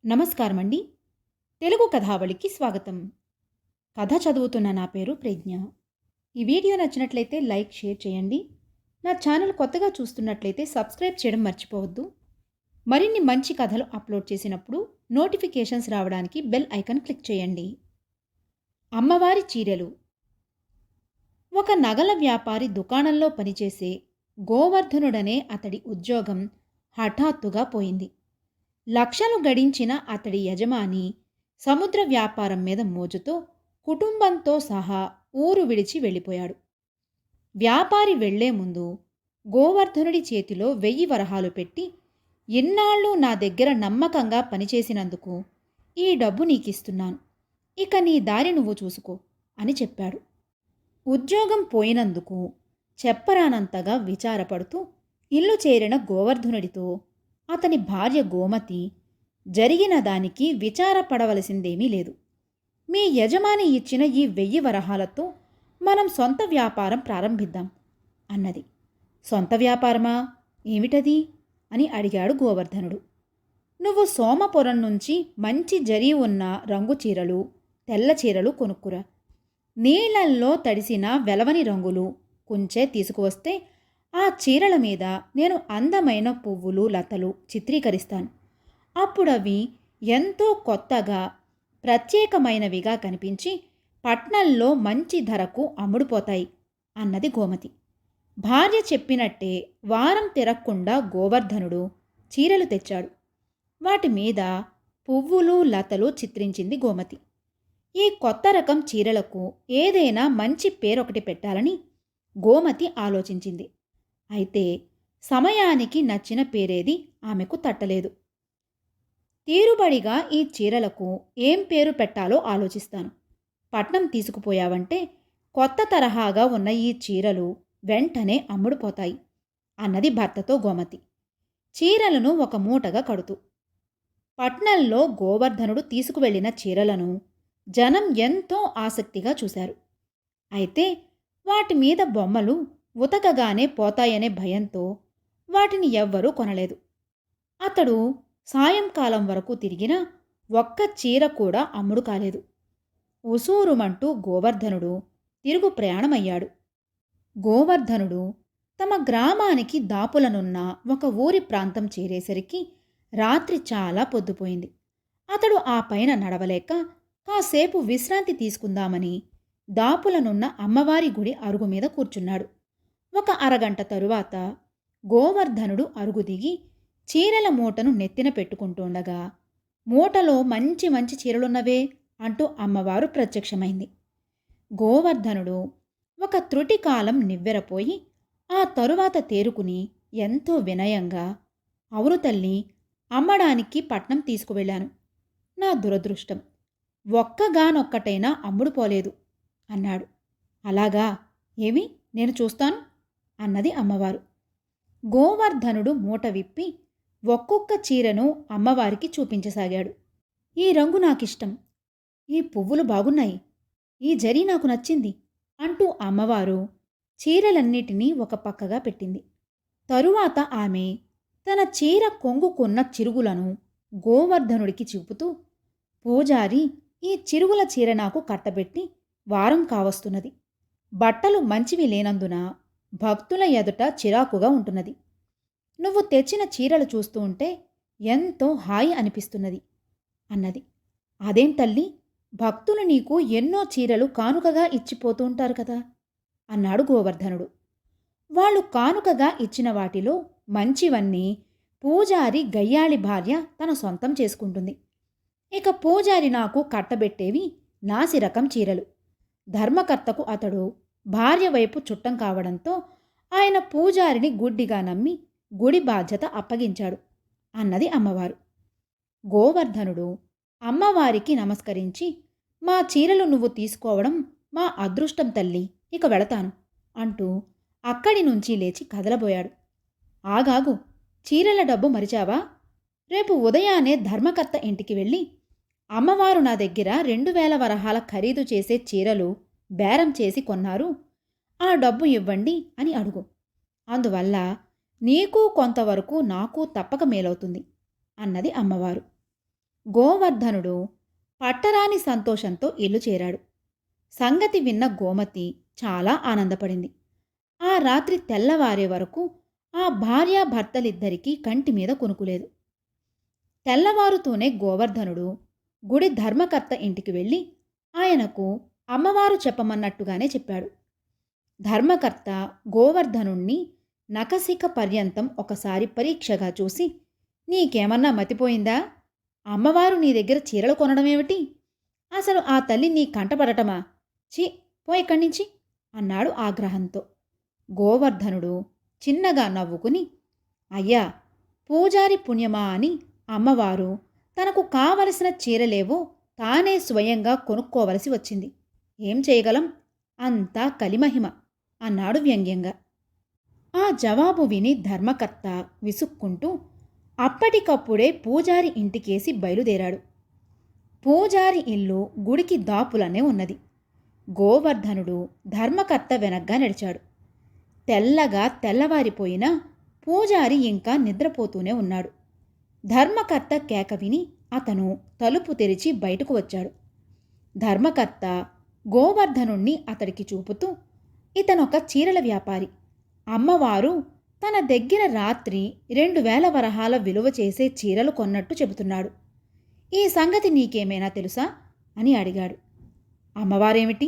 నమస్కారమండి. తెలుగు కథావళికి స్వాగతం. కథ చదువుతున్న నా పేరు ప్రజ్ఞ. ఈ వీడియో నచ్చినట్లయితే లైక్, షేర్ చేయండి. నా ఛానల్ కొత్తగా చూస్తున్నట్లయితే సబ్స్క్రైబ్ చేయడం మర్చిపోవద్దు. మరిన్ని మంచి కథలు అప్లోడ్ చేసినప్పుడు నోటిఫికేషన్స్ రావడానికి బెల్ ఐకాన్ క్లిక్ చేయండి. అమ్మవారి చీరలు. ఒక నగల వ్యాపారి దుకాణంలో పనిచేసే గోవర్ధనుడనే అతడి ఉద్యోగం హఠాత్తుగా పోయింది. లక్షలు గడించిన అతడి యజమాని సముద్ర వ్యాపారం మీద మోజుతో కుటుంబంతో సహా ఊరు విడిచి వెళ్ళిపోయాడు. వ్యాపారి వెళ్లే ముందు గోవర్ధనుడి చేతిలో 1000 వరహాలు పెట్టి, ఇన్నాళ్ళు నా దగ్గర నమ్మకంగా పనిచేసినందుకు ఈ డబ్బు నీకిస్తున్నాను, ఇక నీ దారి నువ్వు చూసుకో అని చెప్పాడు. ఉద్యోగం పోయినందుకు చెప్పరానంతగా విచారపడుతూ ఇల్లు చేరిన గోవర్ధనుడితో అతని భార్య గోమతి, జరిగిన దానికి విచారపడవలసిందేమీ లేదు. మీ యజమాని ఇచ్చిన ఈ 1000 వరహాలతో మనం సొంత వ్యాపారం ప్రారంభిద్దాం అన్నది. సొంత వ్యాపారమా? ఏమిటది అని అడిగాడు గోవర్ధనుడు. నువ్వు సోమపురం నుంచి మంచి జరీ ఉన్న రంగు చీరలు, తెల్ల చీరలు కొనుక్కురా. నీళ్లల్లో తడిసిన వెలవని రంగులు కుంచే తీసుకువస్తే ఆ చీరల మీద నేను అందమైన పువ్వులు, లతలు చిత్రీకరిస్తాను. అప్పుడవి ఎంతో కొత్తగా, ప్రత్యేకమైనవిగా కనిపించి పట్నంలో మంచి ధరకు అమ్ముడుపోతాయి అన్నది గోమతి. భార్య చెప్పినట్టే వారం తిరక్కుండా గోవర్ధనుడు చీరలు తెచ్చాడు. వాటి మీద పువ్వులు, లతలు చిత్రించింది గోమతి. ఈ కొత్త రకం చీరలకు ఏదైనా మంచి పేరొకటి పెట్టాలని గోమతి ఆలోచించింది. అయితే సమయానికి నచ్చిన పేరేది ఆమెకు తట్టలేదు. తీరుబడిగా ఈ చీరలకు ఏం పేరు పెట్టాలో ఆలోచిస్తాను. పట్నం తీసుకుపోయావంటే కొత్త తరహాగా ఉన్న ఈ చీరలు వెంటనే అమ్ముడుపోతాయి అన్నది భర్తతో గోమతి, చీరలను ఒక మూటగా కడుతూ. పట్నంలో గోవర్ధనుడు తీసుకువెళ్లిన చీరలను జనం ఎంతో ఆసక్తిగా చూశారు. అయితే వాటి మీద బొమ్మలు ఉతకగానే పోతాయనే భయంతో వాటిని ఎవ్వరూ కొనలేదు. అతడు సాయంకాలం వరకు తిరిగినా ఒక్క చీర కూడా అమ్ముడు కాలేదు. ఉసూరుమంటూ గోవర్ధనుడు తిరుగు ప్రయాణమయ్యాడు. గోవర్ధనుడు తమ గ్రామానికి దాపులనున్న ఒక ఊరి ప్రాంతం చేరేసరికి రాత్రి చాలా పొద్దుపోయింది. అతడు ఆ పైన నడవలేక కాసేపు విశ్రాంతి తీసుకుందామని దాపులనున్న అమ్మవారి గుడి అరుగు మీద కూర్చున్నాడు. ఒక అరగంట తరువాత గోవర్ధనుడు అరుగు దిగి చీరల మూటను నెత్తిన పెట్టుకుంటుండగా, మూటలో మంచి మంచి చీరలున్నవే అంటూ అమ్మవారు ప్రత్యక్షమైంది. గోవర్ధనుడు ఒక త్రుటికాలం నివ్వెరపోయి ఆ తరువాత తేరుకుని ఎంతో వినయంగా, అవును తల్లి, అమ్మడానికి పట్నం తీసుకువెళ్ళాను. నా దురదృష్టం, ఒక్కగానొక్కటైనా అమ్ముడుపోలేదు అన్నాడు. అలాగా, ఏమి, నేను చూస్తాను అన్నది అమ్మవారు. గోవర్ధనుడు మూట విప్పి ఒక్కొక్క చీరను అమ్మవారికి చూపించసాగాడు. ఈ రంగు నాకిష్టం, ఈ పువ్వులు బాగున్నాయి, ఈ జరీ నాకు నచ్చింది అంటూ అమ్మవారు చీరలన్నిటినీ ఒక పక్కగా పెట్టింది. తరువాత ఆమె తన చీర కొంగుకున్న చిరుగులను గోవర్ధనుడికి చూపుతూ, పూజారి, ఈ చిరుగుల చీర నాకు కట్టబెట్టి వారం కావస్తున్నది. బట్టలు మంచివి లేనందున భక్తుల ఎదుట చిరాకుగా ఉంటున్నది. నువ్వు తెచ్చిన చీరలు చూస్తూ ఉంటే ఎంతో హాయి అనిపిస్తున్నది అన్నది. అదేం తల్లి, భక్తులు నీకు ఎన్నో చీరలు కానుకగా ఇచ్చిపోతూ ఉంటారు కదా అన్నాడు గోవర్ధనుడు. వాళ్ళు కానుకగా ఇచ్చిన వాటిలో మంచివన్నీ పూజారి గయ్యాళి భార్య తన సొంతం చేసుకుంటుంది. ఇక పూజారి నాకు కట్టబెట్టేవి నాసిరకం చీరలు. ధర్మకర్తకు అతడు భార్య వైపు చుట్టం కావడంతో ఆయన పూజారిని గుడ్డిగా నమ్మి గుడి బాధ్యత అప్పగించాడు అన్నది అమ్మవారు. గోవర్ధనుడు అమ్మవారికి నమస్కరించి, మా చీరలు నువ్వు తీసుకోవడం మా అదృష్టం తల్లి, ఇక వెళతాను అంటూ అక్కడి నుంచి లేచి కదలబోయాడు. ఆగాగు, చీరల డబ్బు మరిచావా? రేపు ఉదయాన్నే ధర్మకర్త ఇంటికి వెళ్ళి, అమ్మవారు నా దగ్గర 2000 వరహాల ఖరీదు చేసే చీరలు బేరం చేసి కొన్నారు, ఆ డబ్బు ఇవ్వండి అని అడుగు. అందువల్ల నీకు కొంతవరకు నాకు తప్పక మేలవుతుంది అన్నది అమ్మవారు. గోవర్ధనుడు పట్టరాని సంతోషంతో ఇల్లు చేరాడు. సంగతి విన్న గోమతి చాలా ఆనందపడింది. ఆ రాత్రి తెల్లవారే వరకు ఆ భార్యాభర్తలిద్దరికీ కంటి మీద కునుకులేదు. తెల్లవారుతూనే గోవర్ధనుడు గుడి ధర్మకర్త ఇంటికి వెళ్ళి ఆయనకు అమ్మవారు చెప్పమన్నట్టుగానే చెప్పాడు. ధర్మకర్త గోవర్ధనుణ్ణి నఖశిఖ పర్యంతం ఒకసారి పరీక్షగా చూసి, నీకేమన్నా మతిపోయిందా? అమ్మవారు నీ దగ్గర చీరలు కొనడమేమిటి? అసలు ఆ తల్లి నీ కంటపడటమా? ఛీ, పో ఇక్కడి నుంచి అన్నాడు ఆగ్రహంతో. గోవర్ధనుడు చిన్నగా నవ్వుకుని, అయ్యా, పూజారి పుణ్యమా అని అమ్మవారు తనకు కావలసిన చీరలేవో తానే స్వయంగా కొనుక్కోవలసి వచ్చింది. ఏం చేయగలం? అంతా కలిమహిమ అన్నాడు వ్యంగ్యంగా. ఆ జవాబు విని ధర్మకర్త విసుక్కుంటూ అప్పటికప్పుడే పూజారి ఇంటికేసి బయలుదేరాడు. పూజారి ఇల్లు గుడికి దాపులనే ఉన్నది. గోవర్ధనుడు ధర్మకర్త వెనగ్గా నడిచాడు. తెల్లగా తెల్లవారిపోయినా పూజారి ఇంకా నిద్రపోతూనే ఉన్నాడు. ధర్మకర్త కేక విని అతను తలుపు తెరిచి బయటకు వచ్చాడు. ధర్మకర్త గోవర్ధనుణ్ణి అతడికి చూపుతూ, ఇతనొక చీరల వ్యాపారి. అమ్మవారు తన దగ్గర రాత్రి 2000 వరహాల విలువ చేసే చీరలు కొన్నట్టు చెబుతున్నాడు. ఈ సంగతి నీకేమైనా తెలుసా అని అడిగాడు. అమ్మవారేమిటి?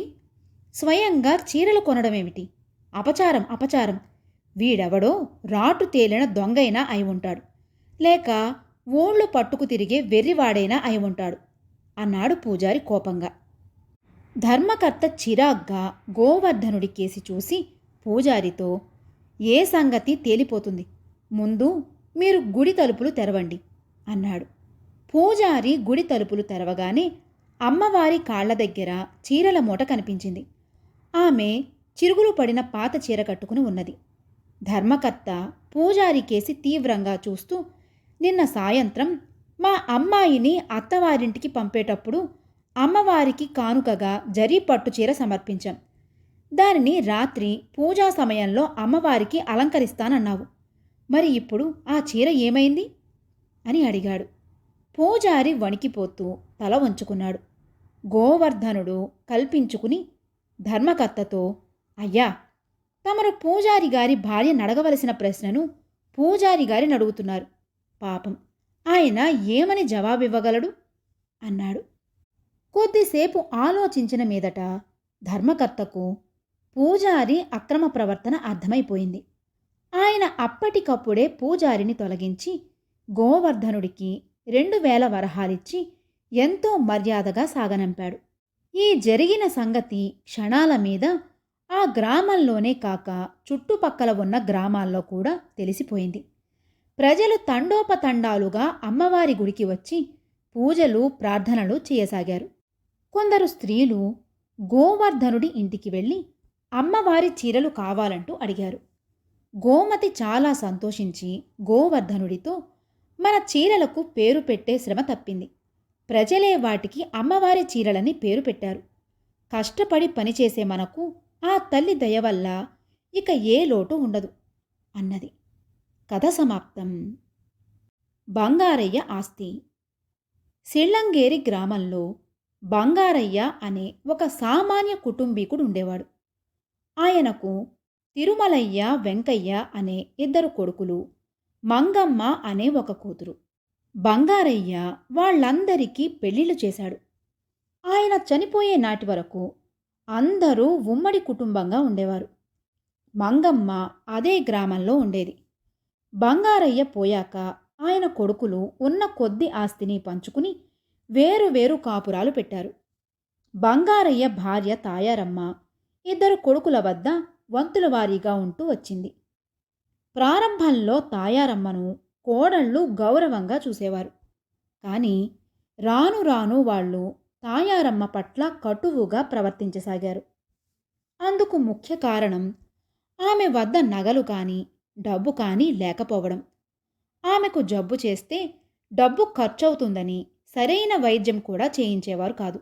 స్వయంగా చీరలు కొనడమేమిటి? అపచారం, అపచారం. వీడెవడో రాటు తేలిన దొంగైనా అయి ఉంటాడు, లేక ఊళ్ళు పట్టుకు తిరిగే వెర్రివాడైనా అయి ఉంటాడు అన్నాడు పూజారి కోపంగా. ధర్మకర్త చిరాగ్గా గోవర్ధనుడి కేసి చూసి పూజారితో, ఏ సంగతి తేలిపోతుంది, ముందు మీరు గుడి తలుపులు తెరవండి అన్నాడు. పూజారి గుడి తలుపులు తెరవగానే అమ్మవారి కాళ్ల దగ్గర చీరల మూట కనిపించింది. ఆమె చిరుగులు పడిన పాత చీర కట్టుకుని ఉన్నది. ధర్మకర్త పూజారి కేసి తీవ్రంగా చూస్తూ, నిన్న సాయంత్రం మా అమ్మాయిని అత్తవారింటికి పంపేటప్పుడు అమ్మవారికి కానుకగా జరీ పట్టు చీర సమర్పించాం. దానిని రాత్రి పూజా సమయంలో అమ్మవారికి అలంకరిస్తానన్నావు. మరి ఇప్పుడు ఆ చీర ఏమైంది అని అడిగాడు. పూజారి వణికిపోతూ తల వంచుకున్నాడు. గోవర్ధనుడు కల్పించుకుని ధర్మకర్తతో, అయ్యా, తమరు పూజారి గారి భార్య నడగవలసిన ప్రశ్నను పూజారి గారిని అడుగుతున్నారు. పాపం, ఆయన ఏమని జవాబివ్వగలడు అన్నాడు. కొద్దిసేపు ఆలోచించిన మీదట ధర్మకర్తకు పూజారి అక్రమ ప్రవర్తన అర్థమైపోయింది. ఆయన అప్పటికప్పుడే పూజారిని తొలగించి గోవర్ధనుడికి 2000 వరహాలిచ్చి ఎంతో మర్యాదగా సాగనంపాడు. ఈ జరిగిన సంగతి క్షణాల మీద ఆ గ్రామంలోనే కాక చుట్టుపక్కల ఉన్న గ్రామాల్లో కూడా తెలిసిపోయింది. ప్రజలు తండోపతండాలుగా అమ్మవారి గుడికి వచ్చి పూజలు, ప్రార్థనలు చేయసాగారు. కొందరు స్త్రీలు గోవర్ధనుడి ఇంటికి వెళ్ళి అమ్మవారి చీరలు కావాలంటూ అడిగారు. గోమతి చాలా సంతోషించి గోవర్ధనుడితో, మన చీరలకు పేరు పెట్టే శ్రమ తప్పింది. ప్రజలే వాటికి అమ్మవారి చీరలని పేరు పెట్టారు. కష్టపడి పనిచేసే మనకు ఆ తల్లి దయ వల్ల ఇక ఏ లోటు ఉండదు అన్నది. కథ సమాప్తం. బంగారయ్య ఆస్తి. సిళ్ళంగేరి గ్రామంలో బంగారయ్య అనే ఒక సామాన్య కుటుంబీకుడు ఉండేవాడు. ఆయనకు తిరుమలయ్య, వెంకయ్య అనే 2 కొడుకులు, మంగమ్మ అనే ఒక కూతురు. బంగారయ్య వాళ్ళందరికీ పెళ్లిళ్ళు చేశాడు. ఆయన చనిపోయే నాటి వరకు అందరూ ఉమ్మడి కుటుంబంగా ఉండేవారు. మంగమ్మ అదే గ్రామంలో ఉండేది. బంగారయ్య పోయాక ఆయన కొడుకులు ఉన్న కొద్ది ఆస్తిని పంచుకుని వేరు కాపురాలు పెట్టారు. బంగారయ్య భార్య తాయారమ్మ 2 కొడుకుల వద్ద వంతుల వారీగా ఉంటూ వచ్చింది. ప్రారంభంలో తాయారమ్మను కోడళ్ళు గౌరవంగా చూసేవారు. కానీ రాను రాను వాళ్ళు తాయారమ్మ పట్ల కటువుగా ప్రవర్తించసాగారు. అందుకు ముఖ్య కారణం ఆమె వద్ద నగలు కానీ డబ్బు కానీ లేకపోవడం. ఆమెకు జబ్బు చేస్తే డబ్బు ఖర్చవుతుందని సరైన వైద్యం కూడా చేయించేవారు కాదు.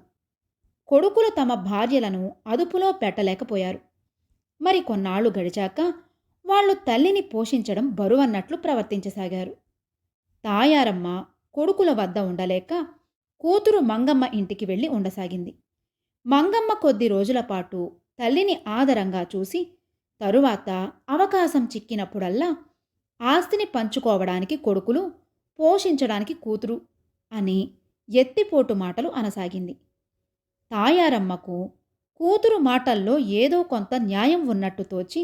కొడుకులు తమ భార్యలను అదుపులో పెట్టలేకపోయారు. మరి కొన్నాళ్లు గడిచాక వాళ్ళు తల్లిని పోషించడం బరువన్నట్లు ప్రవర్తించసాగారు. తాయారమ్మ కొడుకుల వద్ద ఉండలేక కూతురు మంగమ్మ ఇంటికి వెళ్ళి ఉండసాగింది. మంగమ్మ కొద్ది రోజుల పాటు తల్లిని ఆదరంగా చూసి తరువాత అవకాశం చిక్కినప్పుడల్లా ఆస్తిని పంచుకోవడానికి కొడుకులు, పోషించడానికి కూతురు అని ఎత్తిపోటు మాటలు అనసాగింది. తాయారమ్మకు కూతురు మాటల్లో ఏదో కొంత న్యాయం ఉన్నట్టు తోచి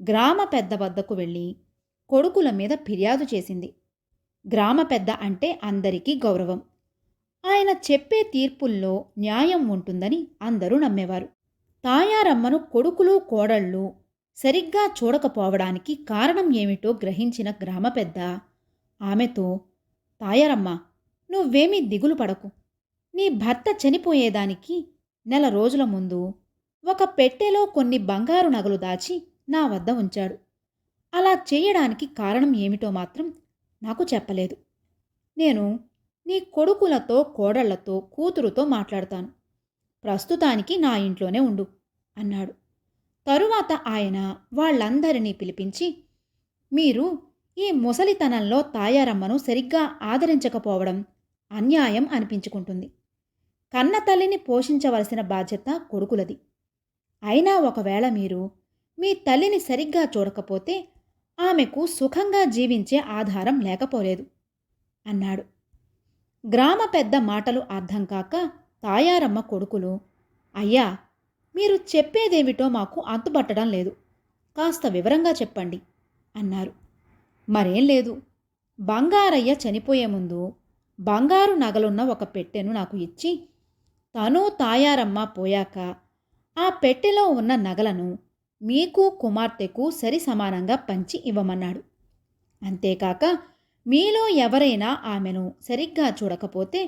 గ్రామ పెద్ద వద్దకు వెళ్ళి కొడుకుల మీద ఫిర్యాదు చేసింది. గ్రామ పెద్ద అంటే అందరికీ గౌరవం. ఆయన చెప్పే తీర్పుల్లో న్యాయం ఉంటుందని అందరూ నమ్మేవారు. తాయారమ్మను కొడుకులు, కోడళ్ళు సరిగ్గా చూడకపోవడానికి కారణం ఏమిటో గ్రహించిన గ్రామ పెద్ద ఆమెతో, తాయారమ్మ, నువ్వేమీ దిగులు పడకు. నీ భర్త చనిపోయేదానికి నెల రోజుల ముందు ఒక పెట్టెలో కొన్ని బంగారు నగలు దాచి నా వద్ద ఉంచాడు. అలా చేయడానికి కారణం ఏమిటో మాత్రం నాకు చెప్పలేదు. నేను నీ కొడుకులతో, కోడళ్లతో, కూతురుతో మాట్లాడతాను. ప్రస్తుతానికి నా ఇంట్లోనే ఉండు అన్నాడు. తరువాత ఆయన వాళ్ళందరినీ పిలిపించి, మీరు ఈ ముసలితనంలో తాయారమ్మను సరిగ్గా ఆదరించకపోవడం అన్యాయం అనిపించుకుంటుంది. కన్నతల్లిని పోషించవలసిన బాధ్యత కొడుకులది. అయినా ఒకవేళ మీరు మీ తల్లిని సరిగ్గా చూడకపోతే ఆమెకు సుఖంగా జీవించే ఆధారం లేకపోలేదు అన్నాడు. గ్రామ పెద్ద మాటలు అర్థం కాక తాయారమ్మ కొడుకులు, అయ్యా, మీరు చెప్పేదేమిటో మాకు అంతుపట్టడం లేదు, కాస్త వివరంగా చెప్పండి అన్నారు. మరేం లేదు, బంగారయ్య చనిపోయే ముందు బంగారు నగలున్న ఒక పెట్టెను నాకు ఇచ్చి తను, తాయారమ్మ పోయాక ఆ పెట్టెలో ఉన్న నగలను మీకు, కుమార్తెకు సరి సమానంగా పంచి ఇవ్వమన్నాడు. అంతేకాక మీలో ఎవరైనా ఆమెను సరిగ్గా చూడకపోతే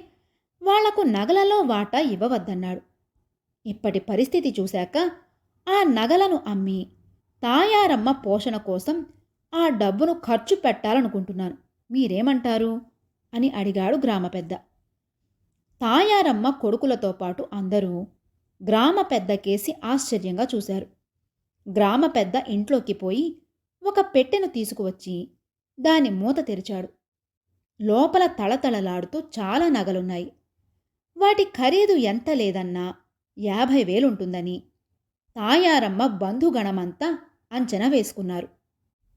వాళ్లకు నగలలో వాటా ఇవ్వవద్దన్నాడు. ఇప్పటి పరిస్థితి చూశాక ఆ నగలను అమ్మి తాయారమ్మ పోషణ కోసం ఆ డబ్బును ఖర్చు పెట్టాలనుకుంటున్నాను. మీరేమంటారు అని అడిగాడు గ్రామ పెద్ద. తాయారమ్మ కొడుకులతో పాటు అందరూ గ్రామ పెద్ద కేసి ఆశ్చర్యంగా చూశారు. గ్రామ పెద్ద ఇంట్లోకి పోయి ఒక పెట్టెను తీసుకువచ్చి దాని మూత తెరిచాడు. లోపల తళతళలాడుతూ చాలా నగలున్నాయి. వాటి ఖరీదు ఎంత లేదన్నా 50,000 ఉంటుందని తాయారమ్మ బంధుగణమంతా అంచనా వేసుకున్నారు.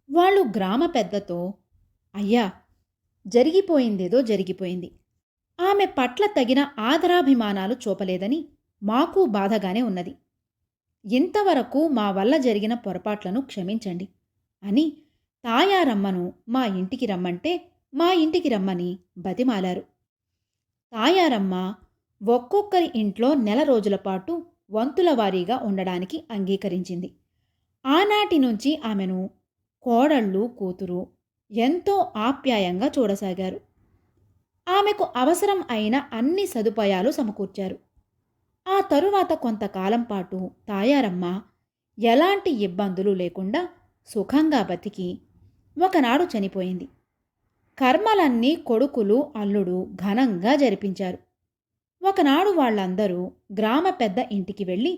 వాళ్ళు గ్రామ పెద్దతో, అయ్యా, జరిగిపోయిందేదో జరిగిపోయింది. ఆమె పట్ల తగిన ఆదరాభిమానాలు చూపలేదని మాకు బాధగానే ఉన్నది. ఇంతవరకు మా వల్ల జరిగిన పొరపాట్లను క్షమించండి అని తాయారమ్మను మా ఇంటికి రమ్మంటే మా ఇంటికి రమ్మని బతిమాలారు. తాయారమ్మ ఒక్కొక్కరి ఇంట్లో నెల రోజుల పాటు వంతుల వారీగా ఉండడానికి అంగీకరించింది. ఆనాటి నుంచి ఆమెను కోడళ్ళు, కూతురు ఎంతో ఆప్యాయంగా చూడసాగారు. ఆమెకు అవసరం అయిన అన్ని సదుపాయాలు సమకూర్చారు. ఆ తరువాత కొంతకాలం పాటు తాయారమ్మ ఎలాంటి ఇబ్బందులు లేకుండా సుఖంగా బతికి ఒకనాడు చనిపోయింది. కర్మలన్నీ కొడుకులు, అల్లుడు ఘనంగా జరిపించారు. ఒకనాడు వాళ్ళందరూ గ్రామ పెద్ద ఇంటికి వెళ్ళి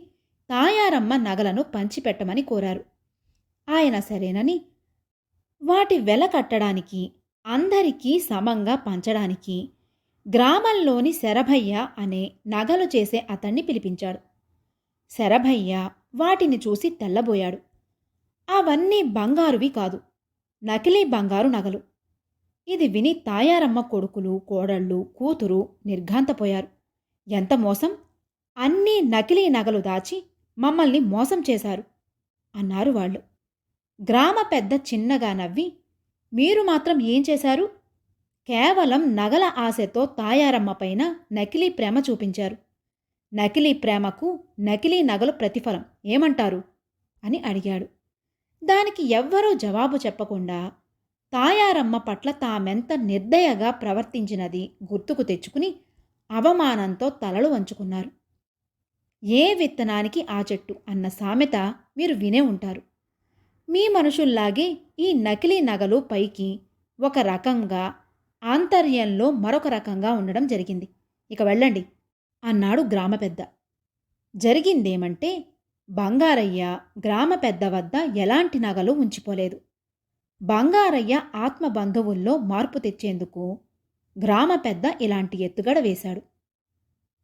తాయారమ్మ నగలను పంచిపెట్టమని కోరారు. ఆయన సరేనని వాటి వెల కట్టడానికి, అందరికీ సమంగా పంచడానికి గ్రామంలోని శరభయ్య అనే నగలు చేసే అతన్ని పిలిపించాడు. శరభయ్య వాటిని చూసి తెల్లబోయాడు. అవన్నీ బంగారువి కాదు, నకిలీ బంగారు నగలు. ఇది విని తాయారమ్మ కొడుకులు, కోడళ్ళు, కూతురు నిర్ఘాంతపోయారు. ఎంత మోసం! అన్నీ నకిలీ నగలు దాచి మమ్మల్ని మోసం చేశారు అన్నారు వాళ్ళు. గ్రామ పెద్ద చిన్నగా నవ్వి, మీరు మాత్రం ఏం చేశారు? కేవలం నగల ఆశతో తాయారమ్మ పైన నకిలీ ప్రేమ చూపించారు. నకిలీ ప్రేమకు నకిలీ నగలు ప్రతిఫలం ఏమంటారు అని అడిగాడు. దానికి ఎవ్వరూ జవాబు చెప్పకుండా తాయారమ్మ పట్ల తామెంత నిర్దయగా ప్రవర్తించినది గుర్తుకు తెచ్చుకుని అవమానంతో తలలు వంచుకున్నారు. ఏ విత్తనానికి ఆ చెట్టు అన్న సామెత మీరు వినే ఉంటారు. మీ మనుషుల్లాగే ఈ నకిలీ నగలు పైకి ఒక రకంగా, ఆంతర్యంలో మరొక రకంగా ఉండడం జరిగింది. ఇక వెళ్ళండి అన్నాడు గ్రామ పెద్ద. జరిగిందేమంటే బంగారయ్య గ్రామ పెద్ద వద్ద ఎలాంటి నగలు ఉంచిపోలేదు. బంగారయ్య ఆత్మబంధువుల్లో మార్పు తెచ్చేందుకు గ్రామ పెద్ద ఇలాంటి ఎత్తుగడ వేశాడు.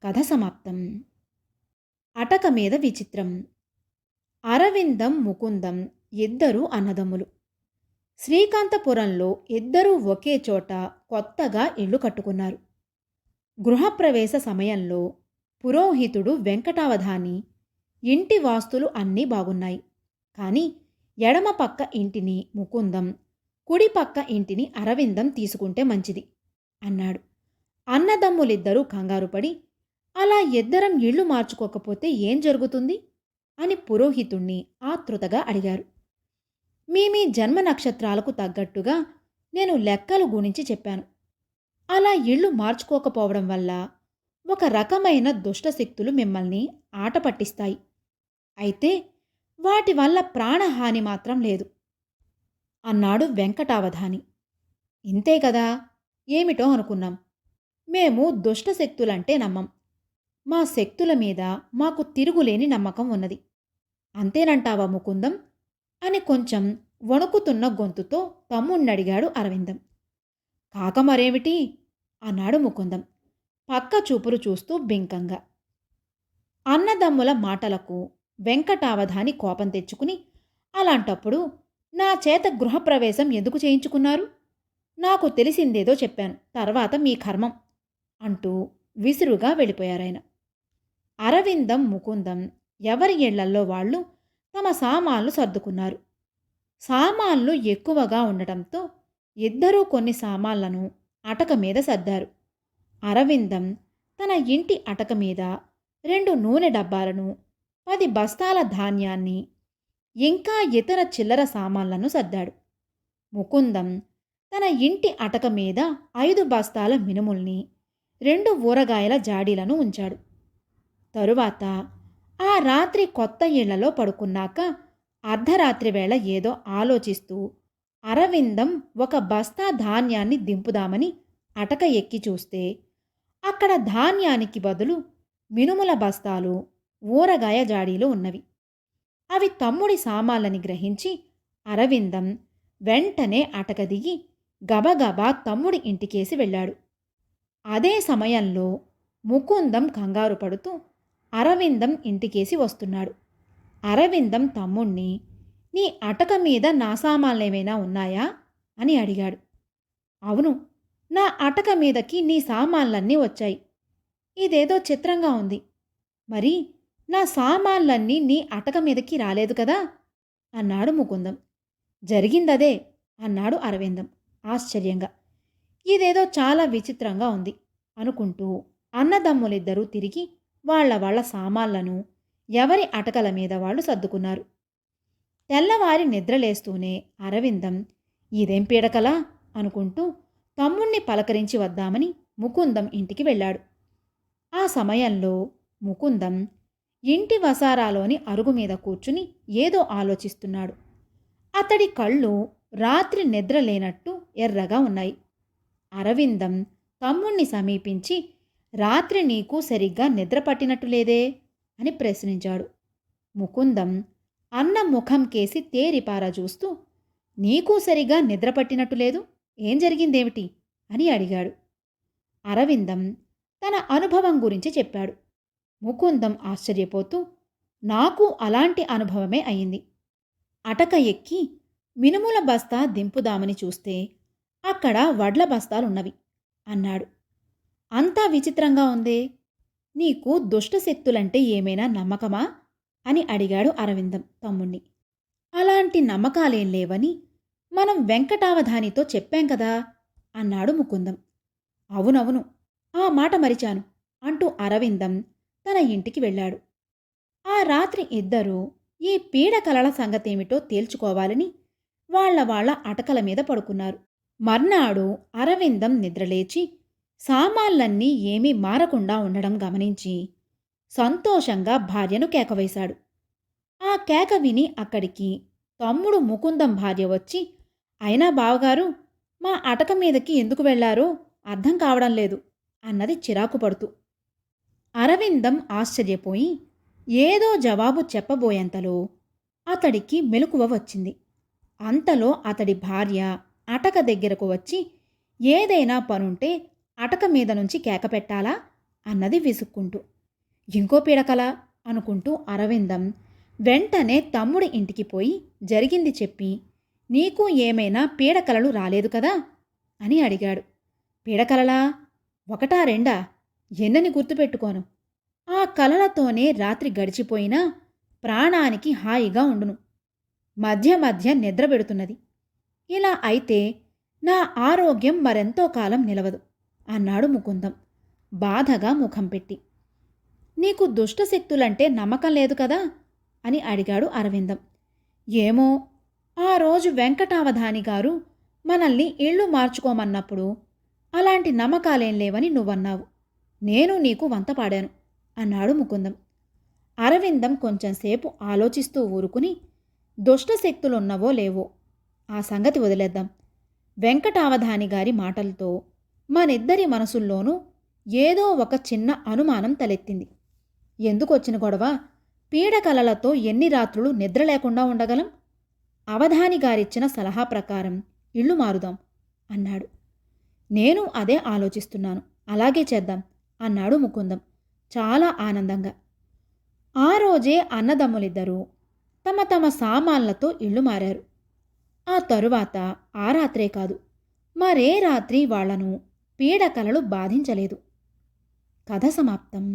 కథ సమాప్తం. అటక మీద విచిత్రం. అరవిందం, ముకుందం ఇద్దరూ అన్నదమ్ములు. శ్రీకాంతపురంలో ఇద్దరూ ఒకే చోట కొత్తగా ఇల్లు కట్టుకున్నారు. గృహప్రవేశ సమయంలో పురోహితుడు వెంకటావధాని ఇంటి వాస్తులు అన్నీ బాగున్నాయి, కానీ ఎడమ పక్క ఇంటిని ముకుందం, కుడి పక్క ఇంటిని అరవిందం తీసుకుంటే మంచిది అన్నాడు. అన్నదమ్ములిద్దరూ కంగారుపడి, అలా ఇద్దరం ఇళ్ళు మార్చుకోకపోతే ఏం జరుగుతుంది అని పురోహితుణ్ణి ఆతృతగా అడిగారు. మీ జన్మ నక్షత్రాలకు తగ్గట్టుగా నేను లెక్కలు గురించి చెప్పాను. అలా ఇళ్ళు మార్చుకోకపోవడం వల్ల ఒక రకమైన దుష్టశక్తులు మిమ్మల్ని ఆట పట్టిస్తాయి. అయితే వాటి వల్ల ప్రాణహాని మాత్రం లేదు అన్నాడు వెంకటావధాని. ఇంతే కదా, ఏమిటో అనుకున్నాం. మేము దుష్టశక్తులంటే నమ్మం. మా శక్తుల మీద మాకు తిరుగులేని నమ్మకం ఉన్నది. అంతేనంటావా ముకుందం అని కొంచెం వణుకుతున్న గొంతుతో తమ్ముణ్ణడిగాడు అరవిందం. కాక మరేమిటి అన్నాడు ముకుందం పక్క చూపులు చూస్తూ బింకంగా. అన్నదమ్ముల మాటలకు వెంకటావధాని కోపం తెచ్చుకుని, అలాంటప్పుడు నా చేత గృహప్రవేశం ఎందుకు చేయించుకున్నారు? నాకు తెలిసిందేదో చెప్పాను, తర్వాత మీ కర్మం అంటూ విసురుగా వెళ్ళిపోయారాయన. అరవిందం, ముకుందం ఎవరి ఇళ్లల్లో వాళ్ళు తమ సామాన్లు సర్దుకున్నారు. సామాన్లు ఎక్కువగా ఉండటంతో ఇద్దరూ కొన్ని సామాన్లను అటక మీద సర్దారు. అరవిందం తన ఇంటి అటక మీద 2 నూనె డబ్బాలను, 10 బస్తాల ధాన్యాన్ని, ఇంకా ఇతర చిల్లర సామాన్లను సర్దాడు. ముకుందం తన ఇంటి అటక మీద 5 బస్తాల మినుముల్ని, 2 ఊరగాయల జాడీలను ఉంచాడు. తరువాత ఆ రాత్రి కొత్త ఇళ్లలో పడుకున్నాక అర్ధరాత్రి వేళ ఏదో ఆలోచిస్తూ అరవిందం ఒక బస్తా ధాన్యాన్ని దింపుదామని అటక ఎక్కి చూస్తే అక్కడ ధాన్యానికి బదులు మినుముల బస్తాలు, ఊరగాయ జాడీలు ఉన్నవి. అవి తమ్ముడి సామాన్లని గ్రహించి అరవిందం వెంటనే అటక దిగి గబగబా తమ్ముడి ఇంటికేసి వెళ్ళాడు. అదే సమయంలో ముకుందం కంగారు పడుతూ అరవిందం ఇంటికేసి వస్తున్నాడు. అరవిందం తమ్ముణ్ణి, నీ అటక మీద నా సామాన్లేమైనా ఉన్నాయా అని అడిగాడు. అవును, నా అటక మీదకి నీ సామాన్లన్నీ వచ్చాయి. ఇదేదో చిత్రంగా ఉంది. మరి నా సామాన్లన్నీ నీ అటక మీదకి రాలేదు కదా అన్నాడు ముకుందం. జరిగిందదే అన్నాడు అరవిందం ఆశ్చర్యంగా. ఇదేదో చాలా విచిత్రంగా ఉంది అనుకుంటూ అన్నదమ్ములిద్దరూ తిరిగి వాళ్ళ సామాన్లను ఎవరి అటకల మీద వాళ్ళు సర్దుకున్నారు. తెల్లవారి నిద్రలేస్తూనే అరవిందం ఇదేం పీడకలా అనుకుంటూ తమ్ముణ్ణి పలకరించి వద్దామని ముకుందం ఇంటికి వెళ్ళాడు. ఆ సమయంలో ముకుందం ఇంటి వసారాలోని అరుగు మీద కూర్చుని ఏదో ఆలోచిస్తున్నాడు. అతడి కళ్ళు రాత్రి నిద్ర లేనట్టు ఎర్రగా ఉన్నాయి. అరవిందం తమ్ముణ్ణి సమీపించి, రాత్రి నీకు సరిగ్గా నిద్ర పట్టినట్టు లేదే అని ప్రశ్నించాడు. ముకుందం అన్న ముఖం కేసి తేరిపారా చూస్తూ, నీకు సరిగా నిద్ర పట్టినట్టు లేదు, ఏం జరిగిందేమిటి అని అడిగాడు. అరవిందం తన అనుభవం గురించి చెప్పాడు. ముకుందం ఆశ్చర్యపోతూ, నాకు అలాంటి అనుభవమే అయింది. అటక ఎక్కి మినుముల బస్తా దింపుదామని చూస్తే అక్కడ వడ్ల బస్తాలున్నవి అన్నాడు. అంతా విచిత్రంగా ఉందే, నీకు దుష్టశక్తులంటే ఏమైనా నమ్మకమా అని అడిగాడు అరవిందం తమ్ముణ్ణి. అలాంటి నమ్మకాలేం లేవని మనం వెంకటావధానితో చెప్పాం కదా అన్నాడు ముకుందం. అవునవును, ఆ మాట మరిచాను అంటూ అరవిందం తన ఇంటికి వెళ్ళాడు. ఆ రాత్రి ఇద్దరూ ఈ పీడకలల సంగతేమిటో తేల్చుకోవాలని వాళ్ళ అటకల మీద పడుకున్నారు. మర్నాడు అరవిందం నిద్రలేచి సామాన్లన్నీ ఏమీ మారకుండా ఉండడం గమనించి సంతోషంగా భార్యను కేకవేశాడు. ఆ కేక విని అక్కడికి తమ్ముడు ముకుందం భార్య వచ్చి, అయినా బావగారు, మా అటక మీదకి ఎందుకు వెళ్లారో అర్థం కావడం లేదు అన్నది చిరాకు పడుతూ. అరవిందం ఆశ్చర్యపోయి ఏదో జవాబు చెప్పబోయేంతలో అతడికి మెలకువ వచ్చింది. అంతలో అతడి భార్య అటక దగ్గరకు వచ్చి, ఏదైనా పనుంటే అటక మీద నుంచి కేక పెట్టాలా అన్నది విసుక్కుంటూ. ఇంకో పీడకల అనుకుంటూ అరవిందం వెంటనే తమ్ముడి ఇంటికి పోయి జరిగింది చెప్పి, నీకు ఏమైనా పీడకలలు రాలేదు కదా అని అడిగాడు. పీడకలలా? ఒకటా రెండా? ఎన్నని గుర్తుపెట్టుకోను. ఆ కలలతోనే రాత్రి గడిచిపోయినా ప్రాణానికి హాయిగా ఉండును. మధ్య మధ్య నిద్ర పెడుతున్నది. ఇలా అయితే నా ఆరోగ్యం మరెంతో కాలం నిలవదు అన్నాడు ముకుందం బాధగా ముఖం పెట్టి. నీకు దుష్టశక్తులంటే నమ్మకం లేదు కదా అని అడిగాడు అరవిందం. ఏమో, ఆ రోజు వెంకటావధాని గారు మనల్ని ఇళ్ళు మార్చుకోమన్నప్పుడు అలాంటి నమ్మకాలేం లేవని నువ్వన్నావు. నేను నీకు వంతపాడాను అన్నాడు ముకుందం. అరవిందం కొంచెంసేపు ఆలోచిస్తూ ఊరుకుని, దుష్టశక్తులున్నవో లేవో ఆ సంగతి వదిలేద్దాం. వెంకటావధాని గారి మాటలతో మనిద్దరి మనసుల్లోనూ ఏదో ఒక చిన్న అనుమానం తలెత్తింది. ఎందుకొచ్చిన గొడవ? పీడకలలతో ఎన్ని రాత్రులు నిద్ర లేకుండా ఉండగలం? అవధాని గారిచ్చిన సలహా ప్రకారం ఇళ్ళు మారుదాం అన్నాడు. నేను అదే ఆలోచిస్తున్నాను. అలాగే చేద్దాం అన్నాడు ముకుందం చాలా ఆనందంగా. ఆ రోజే అన్నదమ్ములిద్దరూ తమ తమ సామాన్లతో ఇళ్ళు మారారు. ఆ తరువాత ఆ రాత్రే కాదు, మరే రాత్రి వాళ్లను పీడకలలు బాధించలేదు. కథ సమాప్తం.